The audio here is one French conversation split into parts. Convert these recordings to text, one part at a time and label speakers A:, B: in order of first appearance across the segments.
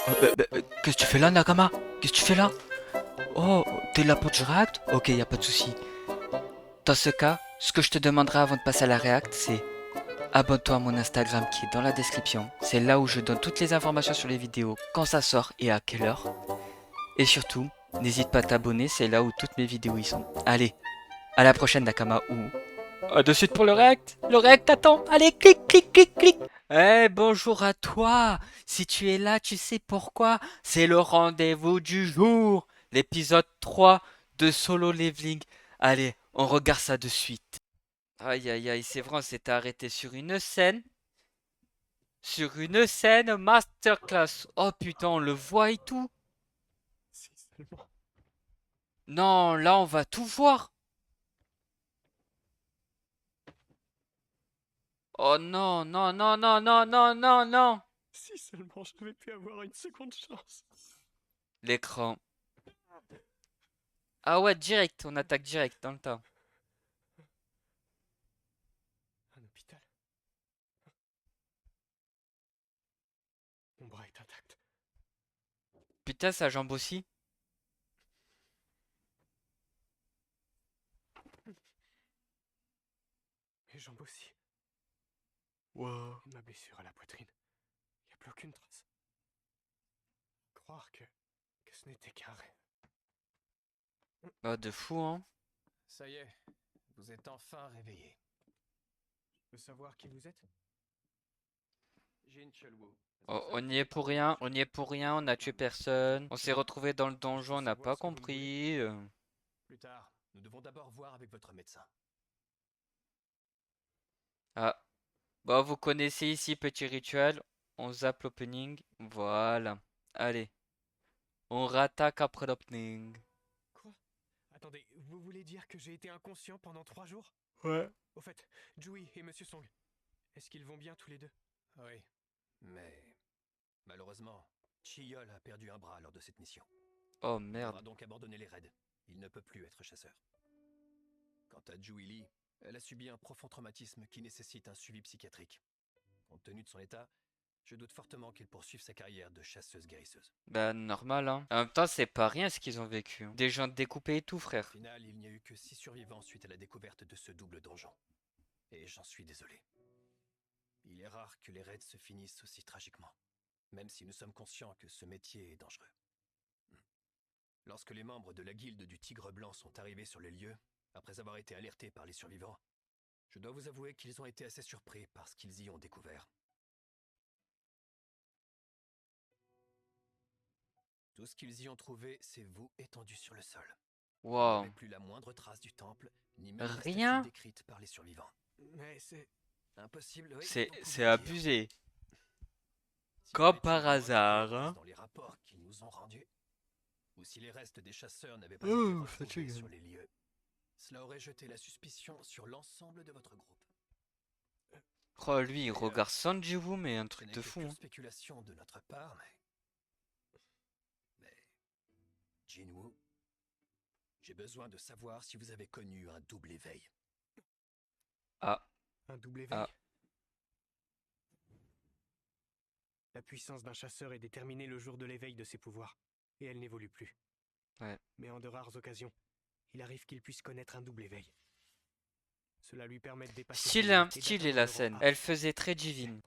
A: Qu'est-ce que tu fais là, Nakama? Qu'est-ce que tu fais là? Oh, t'es là pour du react? Ok, y a pas de souci. Dans ce cas, ce que je te demanderai avant de passer à la react, c'est abonne-toi à mon Instagram qui est dans la description. C'est là où je donne toutes les informations sur les vidéos, quand ça sort et à quelle heure. Et surtout, n'hésite pas à t'abonner, c'est là où toutes mes vidéos y sont. Allez, à la prochaine, Nakama, ou à de suite pour le react. Le react attend. Allez, clique, clique, clique, clique. Eh, bonjour à toi. Si tu es là, tu sais pourquoi. C'est le rendez-vous du jour. L'épisode 3 de Solo Leveling. Allez, on regarde ça de suite. Aïe, aïe, aïe, c'est vrai, on s'était arrêté sur une scène. Sur une scène masterclass. Oh putain, on le voit et tout.
B: Si seulement.
A: Non, là, on va tout voir. Oh non, non, non, non, non, non, non, non.
B: Si seulement j'avais pu avoir une seconde chance.
A: L'écran. Ah ouais, direct, on attaque direct dans le tas.
B: Un hôpital. Mon bras est intact.
A: Putain, sa jambe aussi.
B: Mes jambes aussi.
A: Wow.
B: Ma blessure à la poitrine. Il n'y a plus aucune trace. Croire que ce n'était qu'un rêve.
A: Oh, de fou, hein.
B: Ça y est, vous êtes enfin réveillé. Je peux savoir qui vous êtes? Jin Chelwo.
A: Oh, on y est pour rien, on y est pour rien, on a tué personne. On s'est retrouvé dans le donjon, on n'a pas compris.
B: Plus tard, nous devons d'abord voir avec votre médecin.
A: Ah, bon, vous connaissez ici, petit rituel. On zappe l'opening. Voilà. Allez, on rattaque après l'opening.
B: Quoi? Attendez, vous voulez dire que j'ai été inconscient pendant 3 jours?
A: Ouais.
B: Au fait, Jui et Monsieur Song, est-ce qu'ils vont bien tous les deux? Oui, mais malheureusement, Chiyol a perdu un bras lors de cette mission.
A: Oh
B: Il devra
A: merde.
B: donc abandonner les raids. Il ne peut plus être chasseur. Quant à Jui Lee, elle a subi un profond traumatisme qui nécessite un suivi psychiatrique. Compte tenu de son état, je doute fortement qu'elle poursuive sa carrière de chasseuse-guérisseuse.
A: Bah, normal, hein. En même temps, c'est pas rien ce qu'ils ont vécu, hein. Des gens découpés et tout,
B: Au
A: frère.
B: final, il n'y a eu que 6 survivants suite à la découverte de ce double donjon. Et j'en suis désolé. Il est rare que les raids se finissent aussi tragiquement, même si nous sommes conscients que ce métier est dangereux. Lorsque les membres de la guilde du Tigre Blanc sont arrivés sur les lieux, après avoir été alertés par les survivants, je dois vous avouer qu'ils ont été assez surpris par ce qu'ils y ont découvert. Tout ce qu'ils y ont trouvé, c'est vous étendu sur le sol. Il n'y
A: Wow.
B: avait plus la moindre trace du temple, ni même les statues
A: Rien?
B: décrites par les survivants. Mais c'est impossible, oui, vous
A: C'est
B: pouvez le dire.
A: abusé.
B: Si
A: Comme
B: jamais
A: par
B: Chiyol avait
A: hasard,
B: raison
A: hein.
B: dans les rapports qu'ils nous ont rendus, ou si les restes des chasseurs n'avaient pas été
A: Oh,
B: retrouvés
A: fatigue.
B: sur les lieux, cela aurait jeté la suspicion sur l'ensemble de votre groupe.
A: Oh, lui, il
B: Et
A: regarde Sanjiwoo, mais un
B: ce
A: truc
B: n'est
A: de
B: que
A: fou,
B: pure
A: hein.
B: spéculation de notre part, mais Jinwoo, j'ai besoin de savoir si vous avez connu un double éveil.
A: Ah,
B: Un double
A: ah.
B: éveil? La puissance d'un chasseur est déterminée le jour de l'éveil de ses pouvoirs, et elle n'évolue plus.
A: Ouais.
B: Mais en de rares occasions, il arrive qu'il puisse connaître un double éveil. Cela lui permet de dépasser ses limites et
A: Stylé
B: d'atteindre
A: la
B: le rang
A: scène.
B: A.
A: Elle faisait très divine.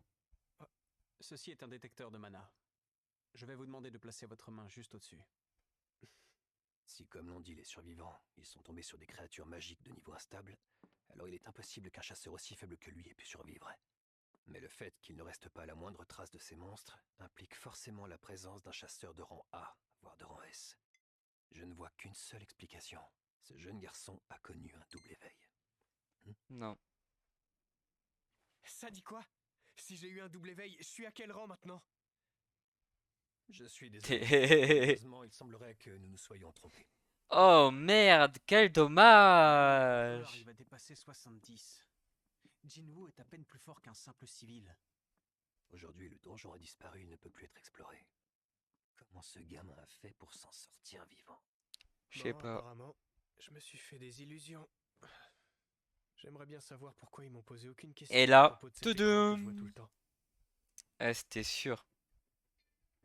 C: Ceci est un détecteur de mana. Je vais vous demander de placer votre main juste au-dessus.
B: Si, comme l'ont dit les survivants, ils sont tombés sur des créatures magiques de niveau instable, alors il est impossible qu'un chasseur aussi faible que lui ait pu survivre. Mais le fait qu'il ne reste pas la moindre trace de ces monstres implique forcément la présence d'un chasseur de rang A, voire de rang S. Je ne vois qu'une seule explication. Ce jeune garçon a connu un double éveil.
A: Non.
B: Ça dit quoi? Si j'ai eu un double éveil, je suis à quel rang maintenant? Je suis désolé. Malheureusement, il semblerait que nous nous soyons trompés.
A: Oh merde, quel
C: Votre valeur
A: dommage.
C: arrive à dépasser 70. Jinwoo est à peine plus fort qu'un simple civil.
B: Aujourd'hui, le donjon a disparu, il ne peut plus être exploré. Comment ce gamin a fait pour s'en sortir vivant?
A: Je sais
B: Bon,
A: pas.
B: apparemment, je me suis fait des illusions. J'aimerais bien savoir pourquoi ils m'ont posé aucune
A: Et
B: question à
A: là,
B: propos de cet écran que je vois tout
A: toudoum.
B: le temps.
A: Ah, c'était sûr.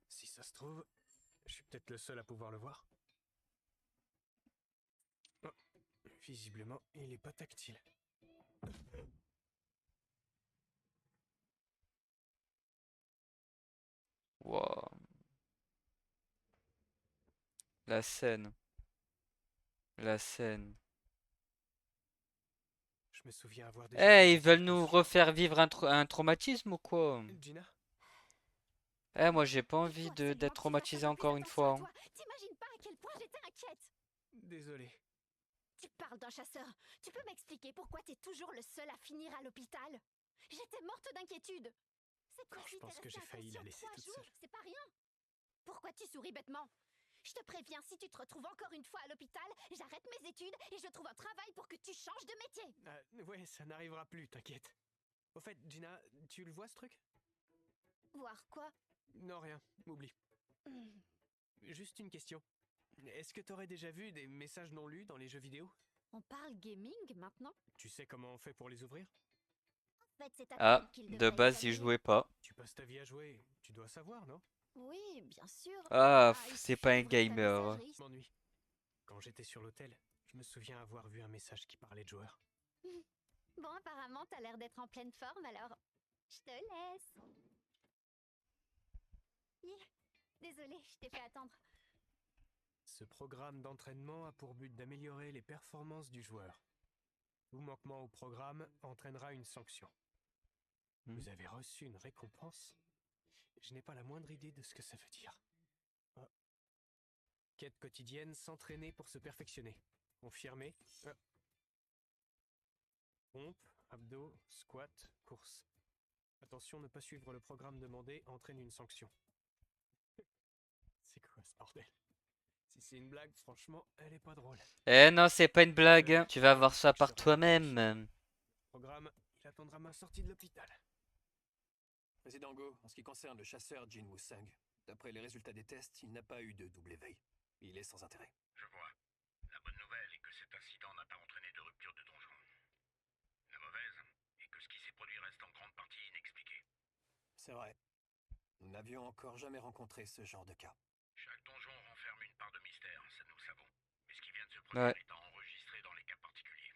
B: Si ça se trouve, je suis peut-être le seul à pouvoir le voir. Oh, visiblement, il est pas tactile.
A: Wow. La scène. La scène.
B: Je me souviens avoir déjà vu
A: Eh,
B: un
A: ils veulent
B: message
A: nous
B: dessus.
A: refaire vivre un traumatisme ou quoi?
B: Gina?
A: Eh, moi j'ai pas envie
D: Dis-toi seulement
A: d'être
D: que tu fasses
A: traumatisé
D: un peu plus
A: encore une
D: attention à
A: fois, hein.
D: toi. T'imagines pas à quel point j'étais inquiète.
B: Désolé.
D: Tu parles d'un chasseur. Tu peux m'expliquer pourquoi t'es toujours le seul à finir à l'hôpital? J'étais morte d'inquiétude. Cette
B: Quand je
D: fois-ci,
B: pense
D: t'es
B: que
D: resté
B: j'ai failli la
D: inconscient
B: laisser
D: 3
B: toute
D: jours,
B: seule.
D: c'est pas rien. Pourquoi tu souris bêtement? Je te préviens, si tu te retrouves encore une fois à l'hôpital, j'arrête mes études et je trouve un travail pour que tu changes de métier.
B: Ouais, ça n'arrivera plus, t'inquiète. Au fait, Gina, tu le vois ce truc?
D: Voir quoi?
B: Non, rien, oublie. Juste une question. Est-ce que t'aurais déjà vu des messages non lus dans les jeux vidéo?
D: On parle gaming maintenant?
B: Tu sais comment on fait pour les ouvrir?
D: En fait, c'est ta
A: Ah,
D: tante qu'il
A: de
D: devrait
A: base il
D: examiner.
A: jouait pas.
B: Tu passes ta vie à jouer, tu dois savoir, non?
D: Oui, bien sûr.
A: Ah,
D: Il
A: c'est
D: suffit
A: pas un
D: d'ouvrir ta
A: gamer.
D: messagerie.
B: Je m'ennuie. Quand j'étais sur l'hôtel, je me souviens avoir vu un message qui parlait de joueurs.
D: Bon, apparemment, t'as l'air d'être en pleine forme, alors je te laisse. Hi, désolée, je t'ai fait attendre.
B: Ce programme d'entraînement a pour but d'améliorer les performances du joueur. Tout manquement au programme entraînera une sanction. Vous avez reçu une récompense? Je n'ai pas la moindre idée de ce que ça veut dire. Oh. Quête quotidienne, s'entraîner pour se perfectionner. Confirmé. Pompe, abdos, squat, course. Attention, ne pas suivre le programme demandé entraîne une sanction. C'est quoi ce bordel? Si c'est une blague, franchement, elle est pas drôle.
A: Eh non, c'est pas une blague. Tu vas voir ça par toi-même.
B: Le programme, il attendra ma sortie de l'hôpital.
E: Président Go, en ce qui concerne le chasseur Jin Woo-sung, d'après les résultats des tests, il n'a pas eu de double éveil. Il est sans intérêt.
F: Je vois. La bonne nouvelle est que cet incident n'a pas entraîné de rupture de donjon. La mauvaise est que ce qui s'est produit reste en grande partie inexpliqué.
E: C'est vrai. Nous n'avions encore jamais rencontré ce genre de cas.
F: Chaque donjon renferme une part de mystère, ça nous le savons. Mais ce qui vient de se produire
A: Ouais.
F: est à enregistrer dans les cas particuliers.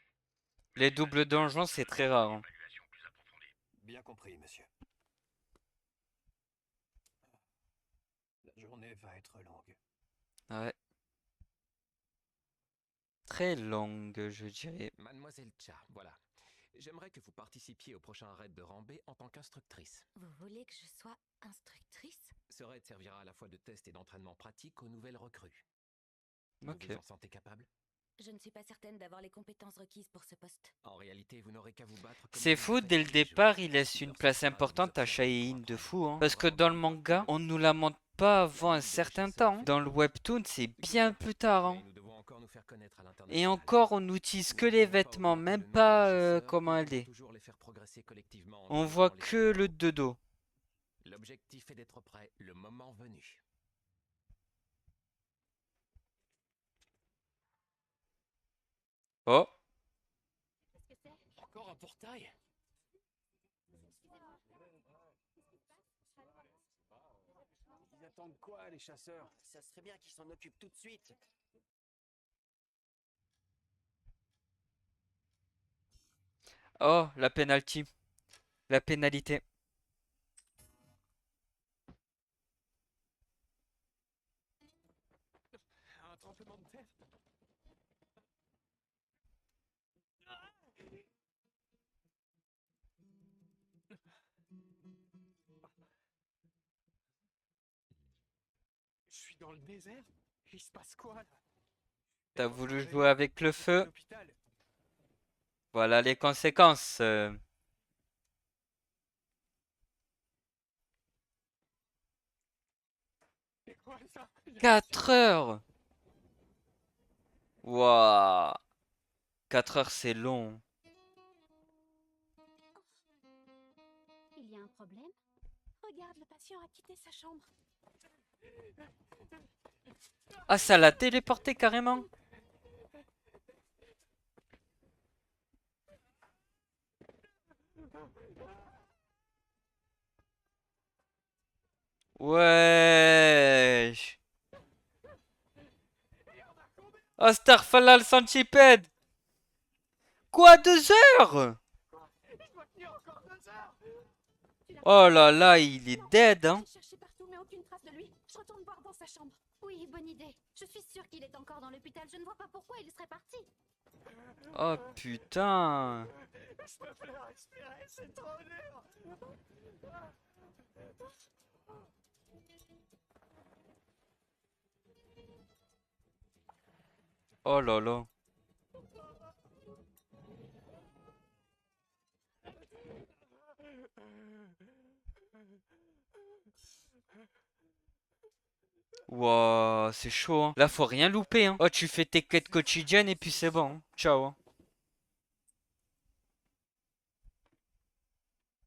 A: Les doubles donjons, c'est très rare, hein.
F: Évaluation plus approfondie.
E: Bien compris, monsieur. La journée va être longue.
A: Ouais. Très longue, je dirais.
G: Mademoiselle Cha, voilà. J'aimerais que vous participiez au prochain raid de Rambé en tant qu'instructrice.
D: Vous voulez que je sois instructrice?
G: Ce raid servira à la fois de test et d'entraînement pratique aux nouvelles recrues. Vous
A: Ok.
G: vous en sentez capable?
D: Je ne suis pas certaine d'avoir les compétences requises pour ce poste.
G: En réalité, vous n'aurez qu'à vous battre comme
A: C'est
G: vous
A: fou,
G: le faites
A: dès le
G: tous les
A: départ,
G: jours.
A: il laisse une
G: Leur
A: place
G: suffira de vous
A: importante à
G: observer
A: Shaheen
G: pour
A: de
G: apprendre.
A: fou, hein.
G: On
A: Parce
G: va
A: que dans le
G: reprendre votre
A: manga,
G: code.
A: on nous la montre pas avant un
G: La guilde des
A: certain
G: chasseurs
A: temps.
G: fait
A: Dans
G: des
A: le
G: efforts.
A: webtoon, c'est bien plus tard, hein.
G: Mais nous devons encore nous faire connaître à
A: Et
G: l'international.
A: encore, on n'utilise
G: Nous
A: que
G: ne
A: les
G: pouvons pas
A: vêtements,
G: augmenter
A: même
G: le nombre de
A: pas
G: chasseurs,
A: comment
G: nous
A: elle
G: devons
A: est.
G: toujours les faire progresser collectivement en
A: On
G: développant
A: voit
G: les
A: que le
G: compétences.
A: de dos.
G: L'objectif est d'être prêt le moment venu.
A: Oh,
D: Qu'est-ce que c'est?
E: Encore un portail?
H: Ils attendent quoi, les chasseurs? Ça serait bien qu'ils s'en occupent tout de suite.
A: oh, la penalty. La pénalité.
B: Un tremblement de terre. Je suis dans le désert? Il se passe quoi là?
A: T'as
B: On
A: voulu
B: s'en
A: jouer
B: allait,
A: avec le
B: j'étais à
A: feu.
B: l'hôpital.
A: Voilà les conséquences.
B: C'est quoi ça?
A: 4 heures. Waouh. 4 heures, c'est long.
D: Il y a un problème? Regarde, le patient a quitté sa chambre.
A: Ah, ça l'a téléporté carrément. Ouais. Oh, Starfalal Centipede! Quoi, 2 heures? Oh là là, il est dead, hein?
D: J'ai cherché partout, mais aucune trace de lui. Je retourne voir dans sa chambre. Oui, bonne idée. Je suis sûre qu'il est encore dans l'hôpital. Je ne vois pas pourquoi il serait parti.
A: Oh putain!
H: Je me fais respirer, c'est trop dur.
A: Oh là là. Wow, c'est chaud, hein. Là, faut rien louper, hein. Oh, tu fais tes quêtes quotidiennes et puis c'est bon, hein. Ciao, hein.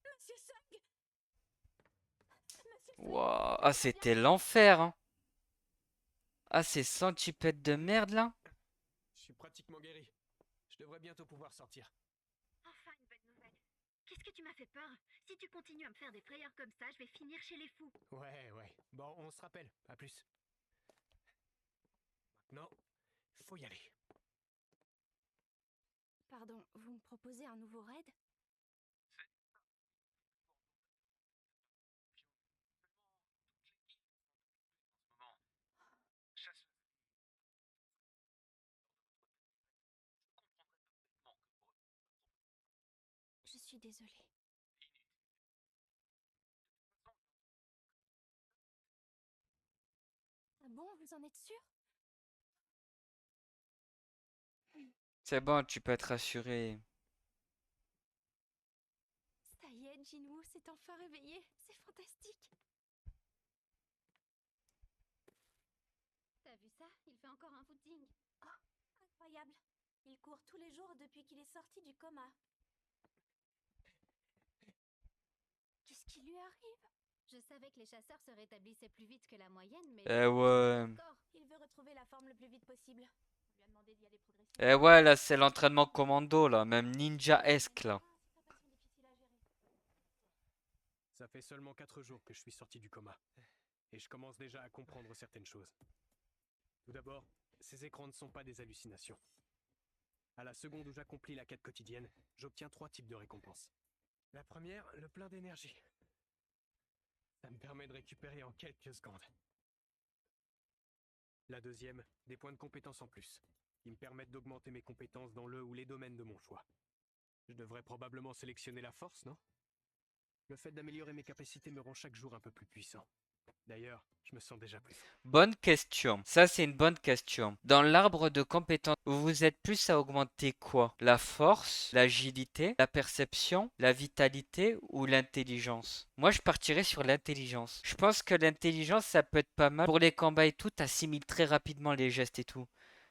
D: Monsieur Sung.
A: Wow. Ah, c'était l'enfer, hein. Ah, ces centipèdes de merde, là.
C: Je suis pratiquement guéri. Je devrais bientôt pouvoir sortir.
D: Enfin, une bonne nouvelle. Qu'est-ce que tu m'as fait peur? Si tu continues à me faire des frayeurs comme ça, je vais finir chez les fous.
C: Ouais. Bon, on se rappelle. À plus. Maintenant, faut y aller.
D: Pardon, vous me proposez un nouveau raid? Je suis désolée. Ah bon, vous en êtes sûr?
A: C'est bon, tu peux être rassuré.
D: Ça y est, Jinwoo s'est enfin réveillé. C'est fantastique. T'as vu ça? Il fait encore un footing. Oh, incroyable. Il court tous les jours depuis qu'il est sorti du coma. Qu'est-ce qui lui arrive? Je savais que les chasseurs se rétablissaient plus vite que la moyenne, mais...
A: Eh ouais.
D: Encore, il veut retrouver la forme le plus vite possible. On lui a demandé d'y aller progressivement.
A: Eh ouais, là, c'est l'entraînement commando, là. Même ninja-esque, là.
C: Ça fait seulement 4 jours que je suis sorti du coma. Et je commence déjà à comprendre certaines choses. Tout d'abord, ces écrans ne sont pas des hallucinations. À la seconde où j'accomplis la quête quotidienne, j'obtiens 3 types de récompenses. La première, le plein d'énergie. Ça me permet de récupérer en quelques secondes. La deuxième, des points de compétence en plus. Ils me permettent d'augmenter mes compétences dans le ou les domaines de mon choix. Je devrais probablement sélectionner la force, non? Le fait d'améliorer mes capacités me rend chaque jour un peu plus puissant. D'ailleurs, je me sens déjà plus fort.
A: Bonne question. Ça, c'est une bonne question. Dans l'arbre de compétences, vous êtes plus à augmenter quoi? La force, l'agilité, la perception, la vitalité ou l'intelligence? Moi, je partirais sur l'intelligence. Je pense que l'intelligence, ça peut être pas mal. Pour les combats et tout, t'assimiles très rapidement les gestes et tout.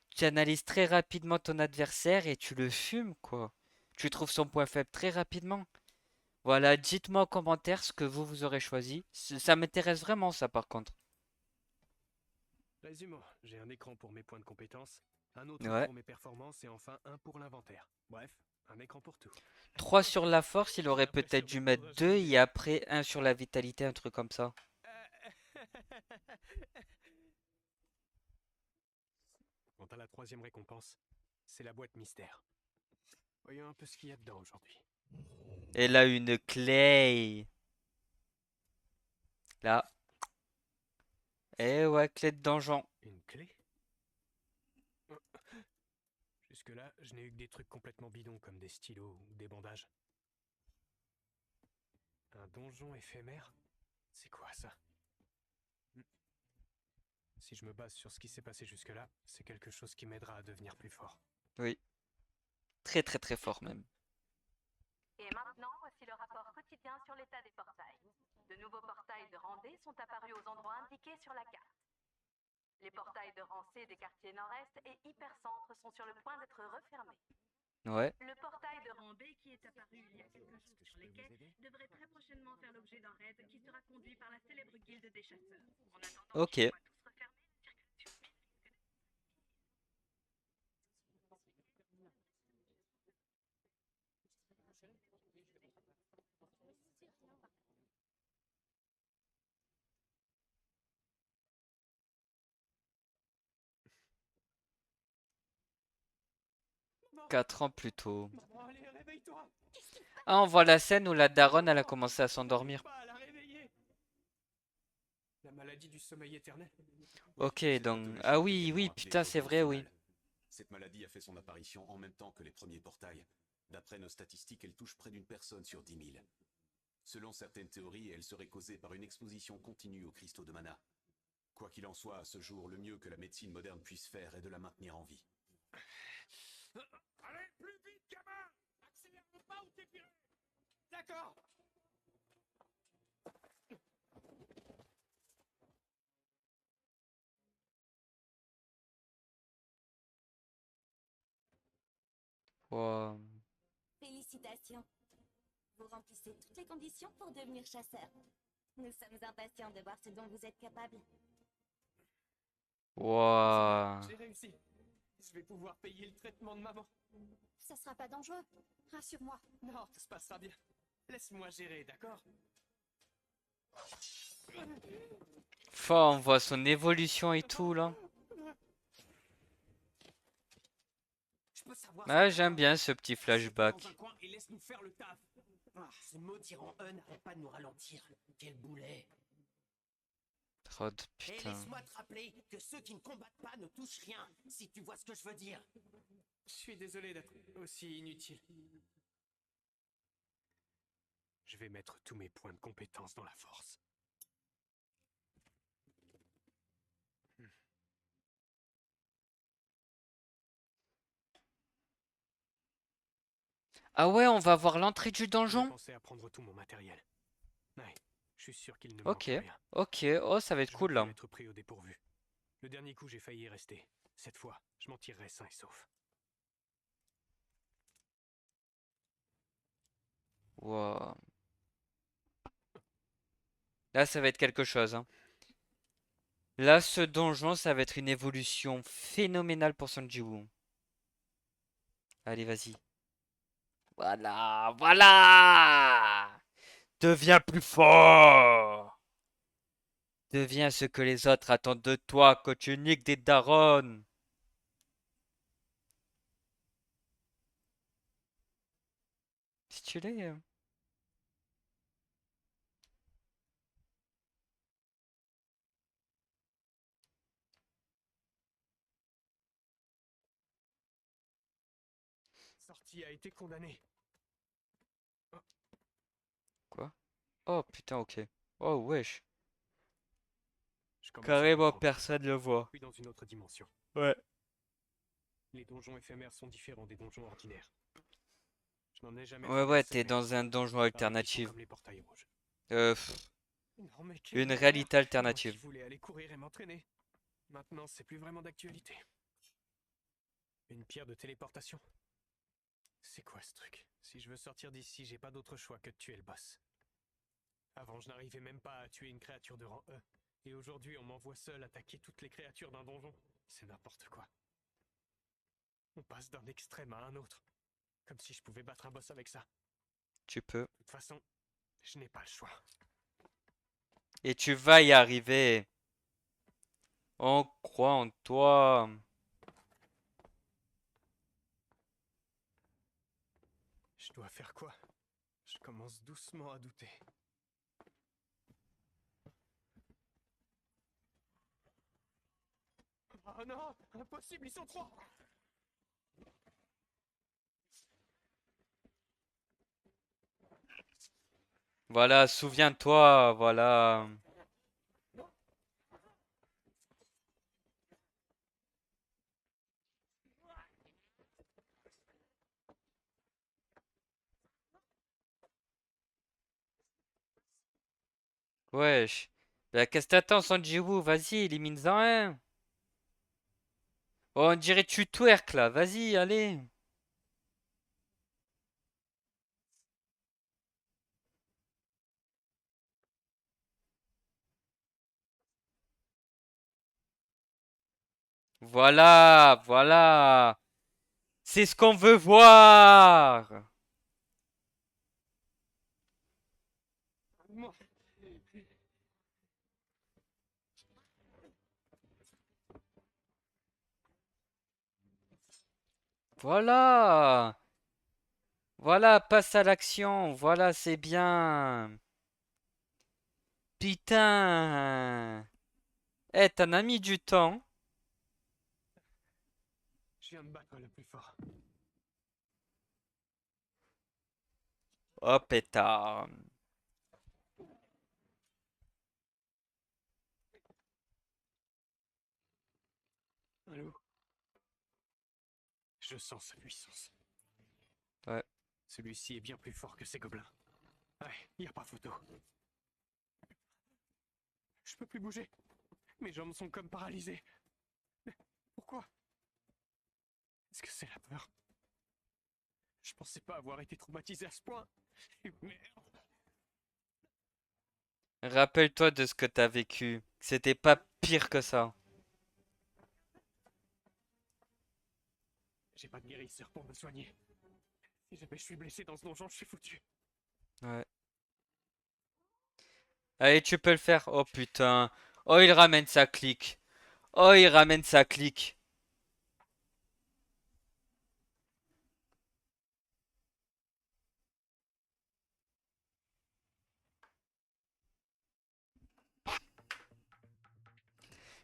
A: Tu analyses très rapidement ton adversaire et tu le fumes, quoi. Tu trouves son point faible très rapidement. Voilà, dites-moi en commentaire ce que vous aurez choisi. Ça m'intéresse vraiment, ça, par contre.
C: Résumons, j'ai un écran pour mes points de compétence, un autre
A: Ouais.
C: pour mes performances et enfin un pour l'inventaire. Bref, un écran pour tout.
A: 3 sur la force, il aurait
C: J'ai l'impression
A: peut-être dû
C: de
A: mettre
C: prendre un
A: 2
C: changement.
A: et après un sur la vitalité, un truc comme ça.
C: Quant à la troisième récompense, c'est la boîte mystère. Voyons un peu ce qu'il y a dedans aujourd'hui.
A: Et là, une clé. Là. Eh ouais, clé de donjon.
C: Une clé? Jusque-là, je n'ai eu que des trucs complètement bidons comme des stylos ou des bandages. Un donjon éphémère? C'est quoi ça? Si je me base sur ce qui s'est passé jusque-là, c'est quelque chose qui m'aidera à devenir plus fort.
A: Oui. Très très très fort même.
I: Et maintenant, voici le rapport quotidien sur l'état des portails. De nouveaux portails de Randé sont apparus aux endroits indiqués sur la carte. Les portails de Rancé des quartiers nord-est et hypercentre sont sur le point d'être refermés.
A: Ouais.
I: Le portail de Rambé qui est apparu il y a quelques jours sur les quais devrait très prochainement faire l'objet d'un raid qui sera conduit par la célèbre guilde des chasseurs. En attendant
A: Ok.
I: qu'ils soient tous refermés, la circulation
A: 4 ans plus tôt.
C: Maman, allez, réveille-toi.
A: Ah, on voit la scène où la daronne, elle a commencé à s'endormir.
C: Pas à la réveiller. La maladie du sommeil éternel.
A: Ok,
J: Cette
A: donc...
J: pathologie
A: Ah
J: est
A: oui,
J: également
A: oui,
J: appelée
A: putain, c'est vrai, oui.
J: auto-finale. Cette maladie a fait son apparition en même temps que les premiers portails. D'après nos statistiques, elle touche près d'une personne sur 10 000. Selon certaines théories, elle serait causée par une exposition continue aux cristaux de mana. Quoi qu'il en soit, à ce jour, le mieux que la médecine moderne puisse faire est de la maintenir en vie.
C: Allez, plus vite, gamin. Accélère le pas ou t'es viré. D'accord.
A: Wow.
K: Félicitations. Vous remplissez toutes les conditions pour devenir chasseur. Nous sommes impatients de voir ce dont vous êtes capable.
A: Wow.
C: J'ai réussi. Je vais pouvoir payer le traitement de maman.
D: Ça sera pas dangereux. Rassure-moi.
C: Non, tout se passera bien. Laisse-moi gérer, d'accord?
A: Enfin, on voit son évolution et tout, là.
H: Je peux savoir
A: Ah, j'aime bien ce petit flashback.
H: dans un coin et laisse-nous faire le taf. Ah, ce maudit rang E n'arrête pas de nous ralentir. Quel boulet.
A: Rod,
H: Et
A: putain.
H: laisse-moi te rappeler que ceux qui ne combattent pas ne touchent rien, si tu vois ce que je veux dire.
C: Je suis désolé d'être aussi inutile. Je vais mettre tous mes points de compétence dans la force.
A: Ah ouais, on va voir l'entrée du
C: J'ai
A: donjon?
C: pensé à prendre tout mon matériel. Ouais, je suis sûr qu'il ne
A: Ok,
C: manque rien.
A: ok. Oh, ça va être
C: Je
A: cool,
C: veux
A: là.
C: plus être pris au dépourvu. Le dernier coup, j'ai failli y rester. Cette fois, je m'en tirerai sain et sauf.
A: Wow. Là, ça va être quelque chose, hein. Là, ce donjon, ça va être une évolution phénoménale pour Sanjiwoo. Allez, vas-y. Voilà, voilà! Deviens plus fort! Deviens ce que les autres attendent de toi, coach unique des darons! Stylé, hein.
C: Sorti a été condamné.
A: Quoi? Oh, putain, ok. Oh, wesh.
C: Je commence à
A: Carrément,
C: comprendre.
A: personne le voit.
C: Je suis dans une autre dimension.
A: Ouais.
C: Les donjons éphémères sont différents des donjons ordinaires. Je n'en ai jamais
A: Ouais,
C: traversé,
A: t'es
C: mais
A: dans un donjon
C: paraît qu'ils sont
A: alternatif.
C: comme les portails rouges.
A: Pff,
C: Non, mais quelle
A: une
C: horreur.
A: réalité
C: Moi
A: alternative.
C: qui voulais aller courir et m'entraîner. Maintenant, c'est plus vraiment d'actualité. Une pierre de téléportation. C'est quoi ce truc? Si je veux sortir d'ici, j'ai pas d'autre choix que de tuer le boss. Avant, je n'arrivais même pas à tuer une créature de rang E. Et aujourd'hui, on m'envoie seul attaquer toutes les créatures d'un donjon. C'est n'importe quoi. On passe d'un extrême à un autre. Comme si je pouvais battre un boss avec ça.
A: Tu peux.
C: De toute façon, je n'ai pas le choix.
A: Et tu vas y arriver. On croit en toi.
C: Je dois faire quoi? Je commence doucement à douter. Oh non! Impossible, ils sont trois!
A: Voilà, souviens-toi, voilà. Wesh. Bah, qu'est-ce que t'attends, Sanjiwoo? Vas-y, élimine-en un. Oh, on dirait tu twerk là. Vas-y, allez. Voilà, voilà. C'est ce qu'on veut voir.
C: Moi.
A: Voilà. Voilà, passe à l'action. Voilà, c'est bien. Putain. Eh, t'en as mis du temps.
C: Je viens de battre le plus fort.
A: Oh, pétard.
C: Allô? Je sens sa puissance.
A: Ouais.
C: Celui-ci est bien plus fort que ces gobelins. Ouais, y a pas photo. Je peux plus bouger. Mes jambes sont comme paralysées. Mais pourquoi? Est-ce que c'est la peur? Je pensais pas avoir été traumatisé à ce point. Merde.
A: Rappelle-toi de ce que t'as vécu. C'était pas pire que ça.
C: J'ai pas de guérisseur pour me soigner. Si jamais je suis blessé dans ce donjon, je suis foutu.
A: Ouais. Allez, tu peux le faire. Oh putain. Oh, il ramène sa clique. Oh, il ramène sa clique.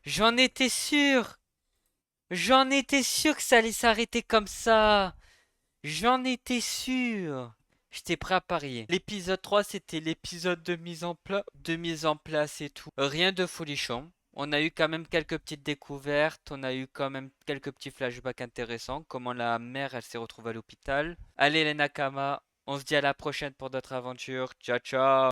A: J'en étais sûr. J'en étais sûr que ça allait s'arrêter comme ça. J'en étais sûr. J'étais prêt à parier. L'épisode 3, c'était l'épisode de mise en place et tout. Rien de folichon. On a eu quand même quelques petites découvertes. On a eu quand même quelques petits flashbacks intéressants. Comment la mère, elle s'est retrouvée à l'hôpital. Allez les Nakama, on se dit à la prochaine pour d'autres aventures. Ciao, ciao.